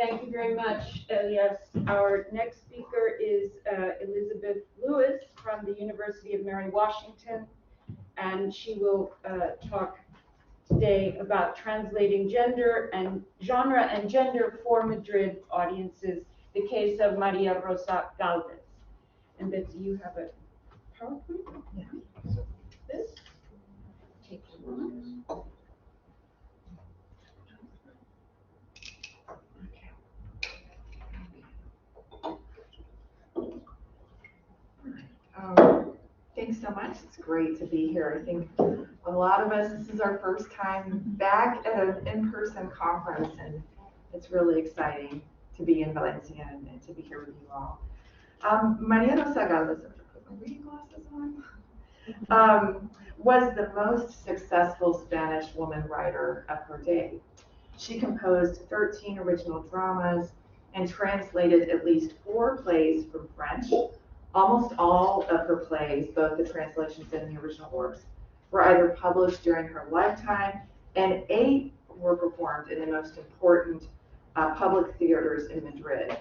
Thank you very much, Elias. Our next speaker is Elizabeth Lewis from the University of Mary Washington, and she will talk today about translating gender and genre and gender for Madrid audiences, the case of Maria Rosa Gálvez. And Betsy, you have a PowerPoint? Yeah. This? Take one. Thanks so much. It's great to be here. I think a lot of us, this is our first time back at an in-person conference, and it's really exciting to be in Valencia and to be here with you all. María Rosa Gálvez, put my reading glasses on, was the most successful Spanish woman writer of her day. She composed 13 original dramas and translated at least 4 plays from French. Almost all of her plays, both the translations and the original works, were either published during her lifetime, and 8 were performed in the most important public theaters in Madrid.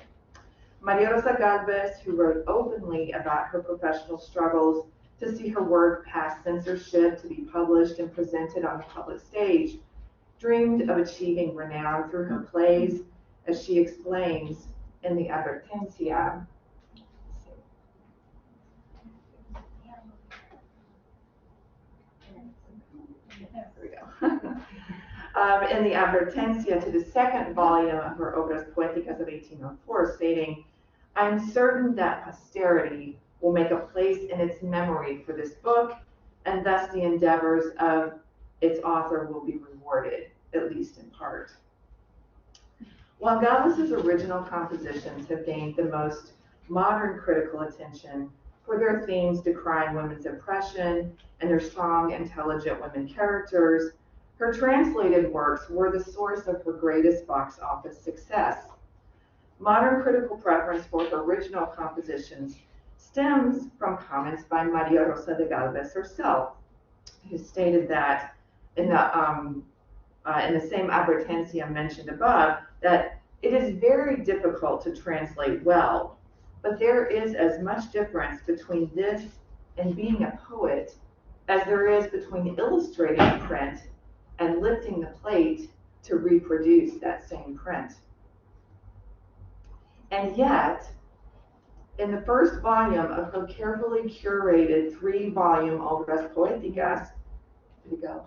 María Rosa Gálvez, who wrote openly about her professional struggles to see her work past censorship to be published and presented on the public stage, dreamed of achieving renown through her plays, as she explains in the Advertencia. In the Advertencia to the second volume of her Obras Poéticas of 1804, stating, "I am certain that posterity will make a place in its memory for this book, and thus the endeavors of its author will be rewarded, at least in part." While Gálvez's original compositions have gained the most modern critical attention for their themes decrying women's oppression and their strong, intelligent women characters, her translated works were the source of her greatest box office success. Modern critical preference for her original compositions stems from comments by María Rosa de Gálvez herself, who stated that in the same Advertencia mentioned above, that it is very difficult to translate well, but there is as much difference between this and being a poet as there is between illustrating print and lifting the plate to reproduce that same print. And yet, in the first volume of her carefully curated 3-volume Obras Poéticas, here we go.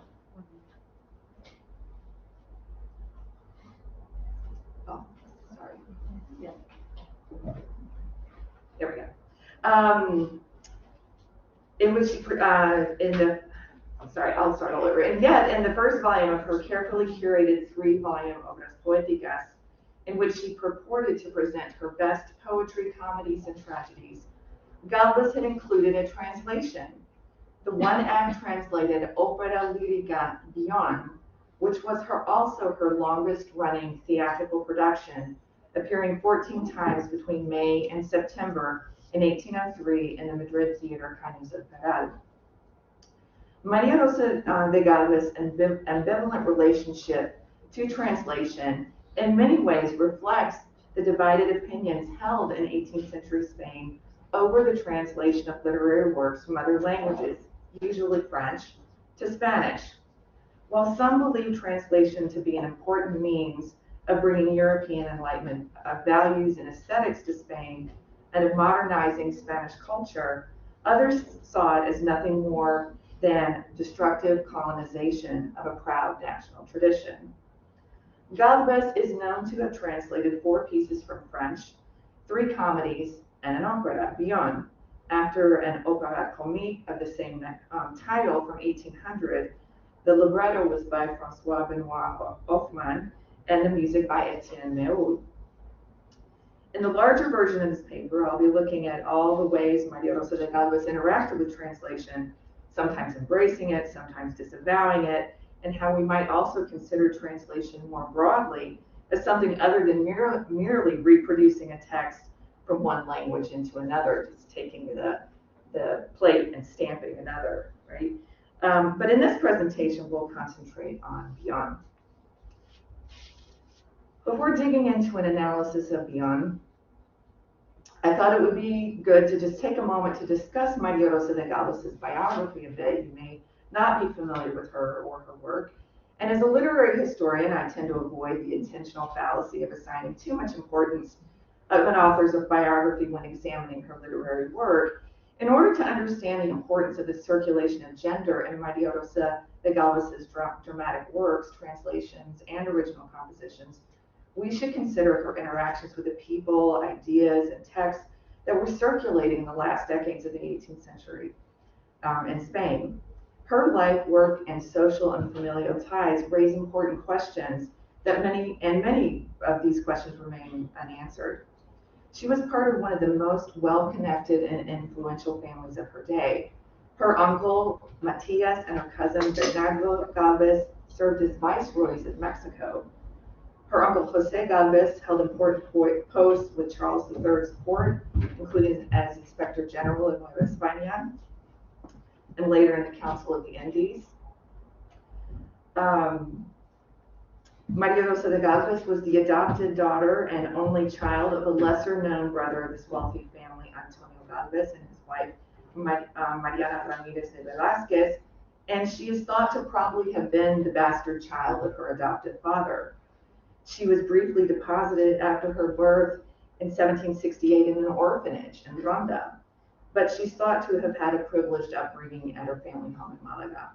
Oh, sorry. Yeah. There we go. In which I'll start all over. And yet, in the first volume of her carefully curated 3-volume Obras Poéticas, in which she purported to present her best poetry, comedies, and tragedies, Gálvez had included a translation, the one-act translated Opera Lírica Beyond, which was also her longest-running theatrical production, appearing 14 times between May and September in 1803 in the Madrid theater Cañas del Peral. María Rosa de Gálvez's ambivalent relationship to translation in many ways reflects the divided opinions held in 18th century Spain over the translation of literary works from other languages, usually French, to Spanish. While some believe translation to be an important means of bringing European Enlightenment values and aesthetics to Spain and of modernizing Spanish culture, others saw it as nothing more than destructive colonization of a proud national tradition. Gálvez is known to have translated 4 pieces from French, 3 comedies, and an opera, Beyond, after an opera comique of the same title from 1800. The libretto was by François Benoit Hoffmann, and the music by Etienne Méhul. In the larger version of this paper, I'll be looking at all the ways María Rosa de Gálvez interacted with translation, sometimes embracing it, sometimes disavowing it, and how we might also consider translation more broadly as something other than merely reproducing a text from one language into another, just taking the plate and stamping another, right? But in this presentation, we'll concentrate on Beyond. Before digging into an analysis of Bion, I thought it would be good to just take a moment to discuss María Rosa de Gálvez's biography a bit. You may not be familiar with her or her work. And as a literary historian, I tend to avoid the intentional fallacy of assigning too much importance of an author's biography when examining her literary work. In order to understand the importance of the circulation of gender in María Rosa de Gálvez's dramatic works, translations, and original compositions, we should consider her interactions with the people, ideas, and texts that were circulating in the last decades of the 18th century in Spain. Her life, work, and social and familial ties raise important questions that many of these questions remain unanswered. She was part of one of the most well-connected and influential families of her day. Her uncle, Matias, and her cousin, Bernardo Gálvez, served as viceroys of Mexico. Her uncle José Gálvez held important posts with Charles III's court, including as Inspector General of Nueva España, and later in the Council of the Indies. María Rosa de Gálvez was the adopted daughter and only child of a lesser-known brother of this wealthy family, Antonio Gálvez, and his wife, Mariana Ramírez de Velázquez, and she is thought to probably have been the bastard child of her adopted father. She was briefly deposited after her birth in 1768 in an orphanage in Ronda, but she's thought to have had a privileged upbringing at her family home in Malaga.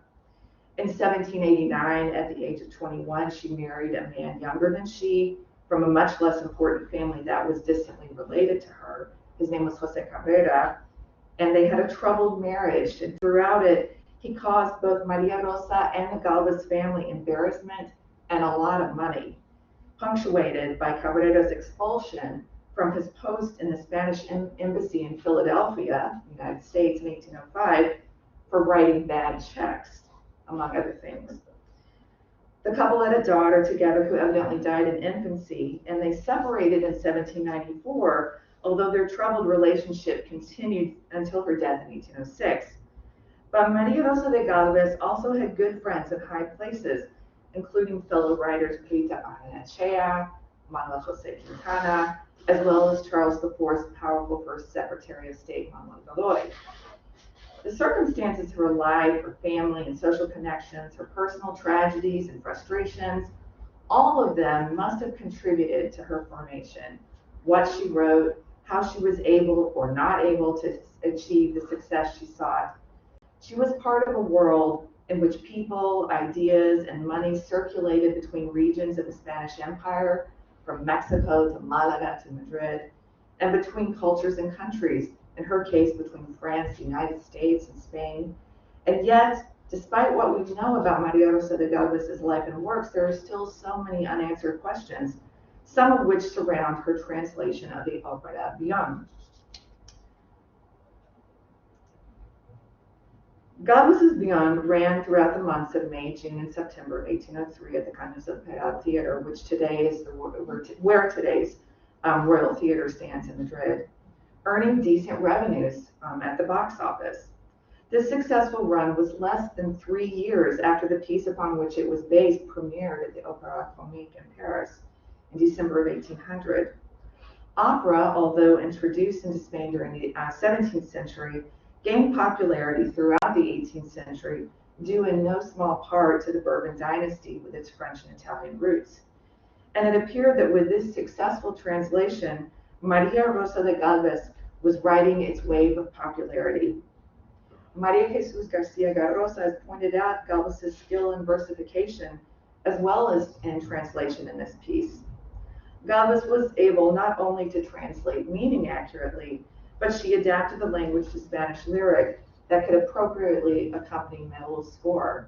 In 1789, at the age of 21, she married a man younger than she from a much less important family that was distantly related to her. His name was José Cabrera, and they had a troubled marriage. And throughout it, he caused both María Rosa and the Gálvez family embarrassment and a lot of money, punctuated by Cabrera's expulsion from his post in the Spanish embassy in Philadelphia, United States, in 1805 for writing bad checks, among other things. The couple had a daughter together who evidently died in infancy, and they separated in 1794, although their troubled relationship continued until her death in 1806. But María Rosa de Gálvez also had good friends in high places, including fellow writers Rita Barrenechea, Manuel José Quintana, as well as Charles IV's powerful first Secretary of State, Manuel Godoy. The circumstances of her life, her family and social connections, her personal tragedies and frustrations, all of them must have contributed to her formation. What she wrote, how she was able or not able to achieve the success she sought. She was part of a world in which people, ideas, and money circulated between regions of the Spanish Empire, from Mexico to Malaga to Madrid, and between cultures and countries, in her case between France, the United States, and Spain. And yet, despite what we know about María Rosa de Gálvez's life and works, there are still so many unanswered questions, some of which surround her translation of the opera Bion. Gálvez's Bion ran throughout the months of May, June, and September of 1803 at the Cañas del Peral Theater, which today is where today's Royal Theater stands in Madrid, earning decent revenues at the box office. This successful run was less than 3 years after the piece upon which it was based premiered at the Opéra Comique in Paris in December of 1800. Opera, although introduced into Spain during the 17th century, gained popularity throughout the 18th century, due in no small part to the Bourbon dynasty with its French and Italian roots. And it appeared that with this successful translation, María Rosa de Gálvez was riding its wave of popularity. María Jesús García Garrosa has pointed out Gálvez's skill in versification as well as in translation in this piece. Gálvez was able not only to translate meaning accurately, but she adapted the language to Spanish lyric that could appropriately accompany Meol's score.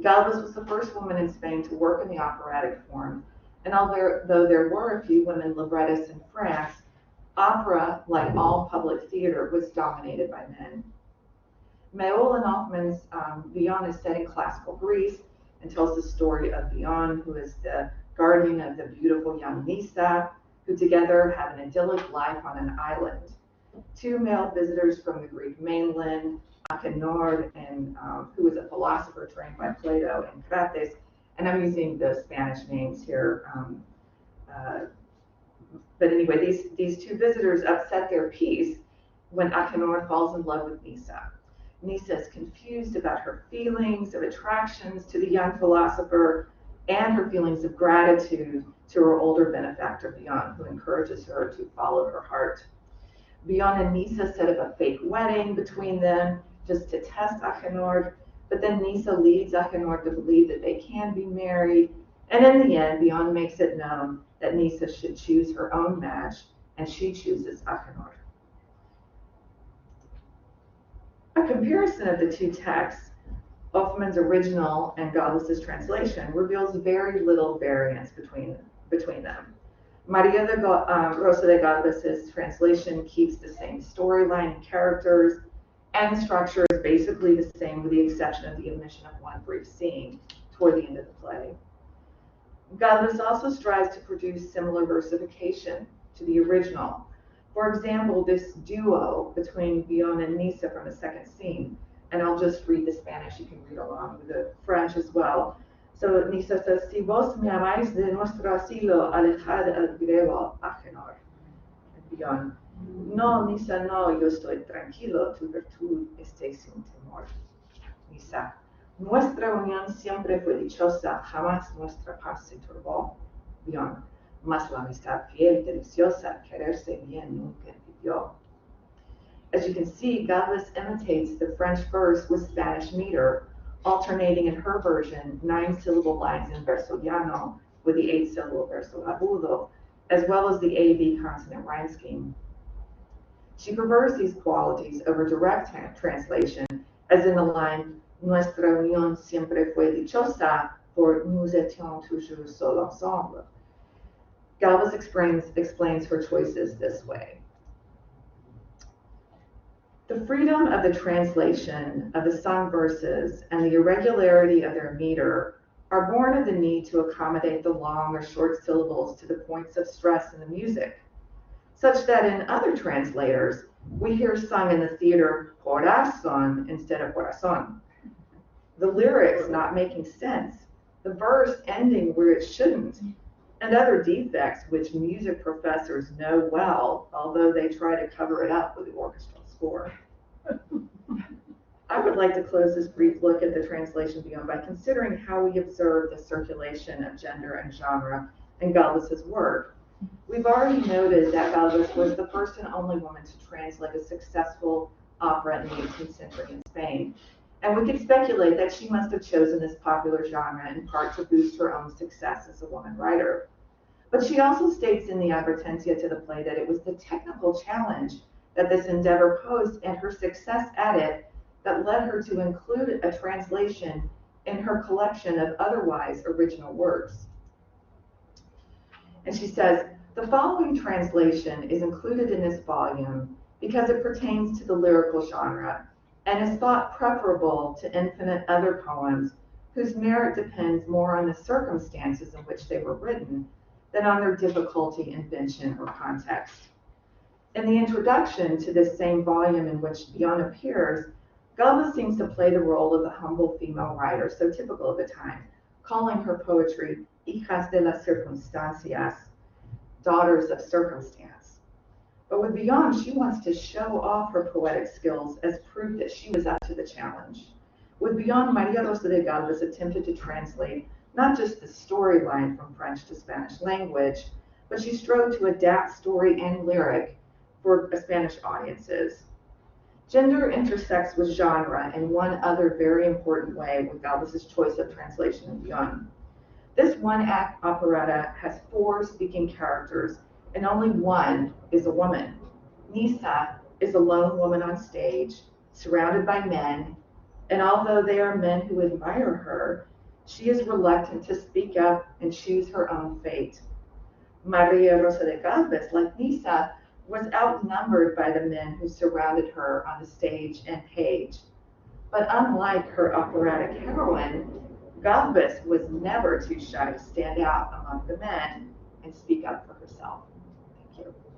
Gálvez was the first woman in Spain to work in the operatic form, and although there were a few women librettists in France, opera, like all public theater, was dominated by men. Meol and Hoffmann's Bion is set in classical Greece and tells the story of Bion, who is the guardian of the beautiful young Nisa, who together have an idyllic life on an island. Two male visitors from the Greek mainland, Akenord, and who was a philosopher trained by Plato, and Crates, and I'm using the Spanish names here. But anyway, these two visitors upset their peace when Agenor falls in love with Nisa. Nisa is confused about her feelings of attractions to the young philosopher and her feelings of gratitude to her older benefactor, Bion, who encourages her to follow her heart. Bion and Nisa set up a fake wedding between them just to test Agenor, but then Nisa leads Agenor to believe that they can be married, and in the end, Bion makes it known that Nisa should choose her own match, and she chooses Agenor. A comparison of the two texts, Hoffmann's original and Gálvez's translation, reveals very little variance between them. María Rosa de Gálvez's translation keeps the same storyline and characters, and the structure is basically the same with the exception of the omission of one brief scene toward the end of the play. Gálvez also strives to produce similar versification to the original. For example, this duo between Bion and Nisa from the second scene, and I'll just read the Spanish, you can read along with the French as well. So Nisa says, si vos me amáis de nuestro asilo, alejad al griego Agenor. And Bion, no, Nisa, no, yo estoy tranquilo, tu virtud esté sin temor. Nisa, nuestra unión siempre fue dichosa, jamás nuestra paz se turbó. Bion, mas la amistad fiel, deliciosa, quererse bien nunca impidió. As you can see, Gálvez imitates the French verse with Spanish meter, alternating in her version 9-syllable lines in verso llano with the 8-syllable verso agudo, as well as the A-B consonant rhyme scheme. She prefers these qualities over direct translation, as in the line, Nuestra unión siempre fue dichosa, for nous étions toujours seuls ensemble. Gálvez explains her choices this way. The freedom of the translation of the sung verses and the irregularity of their meter are born of the need to accommodate the long or short syllables to the points of stress in the music, such that in other translators, we hear sung in the theater corazón instead of corazón. The lyrics not making sense, the verse ending where it shouldn't, and other defects which music professors know well, although they try to cover it up with the orchestral score. I would like to close this brief look at the translation beyond by considering how we observe the circulation of gender and genre in Gálvez's work. We've already noted that Gálvez was the first and only woman to translate a successful opera in the 18th century in Spain, and we could speculate that she must have chosen this popular genre in part to boost her own success as a woman writer. But she also states in the advertencia to the play that it was the technical challenge that this endeavor posed and her success at it that led her to include a translation in her collection of otherwise original works. And she says, the following translation is included in this volume because it pertains to the lyrical genre and is thought preferable to infinite other poems whose merit depends more on the circumstances in which they were written than on their difficulty, invention, or context. In the introduction to this same volume in which Bion appears, Gálvez seems to play the role of the humble female writer so typical of the time, calling her poetry hijas de las circunstancias, daughters of circumstance. But with Bion, she wants to show off her poetic skills as proof that she was up to the challenge. With Bion, María Rosa de Gálvez attempted to translate not just the storyline from French to Spanish language, but she strove to adapt story and lyric for Spanish audiences. Gender intersects with genre in one other very important way with Gálvez's choice of translation in Bion. This one-act operetta has 4 speaking characters, and only one is a woman. Nisa is a lone woman on stage, surrounded by men, and although they are men who admire her, she is reluctant to speak up and choose her own fate. María Rosa de Gálvez, like Nisa, was outnumbered by the men who surrounded her on the stage and page. But unlike her operatic heroine, Gálvez was never too shy to stand out among the men and speak up for herself. Thank you.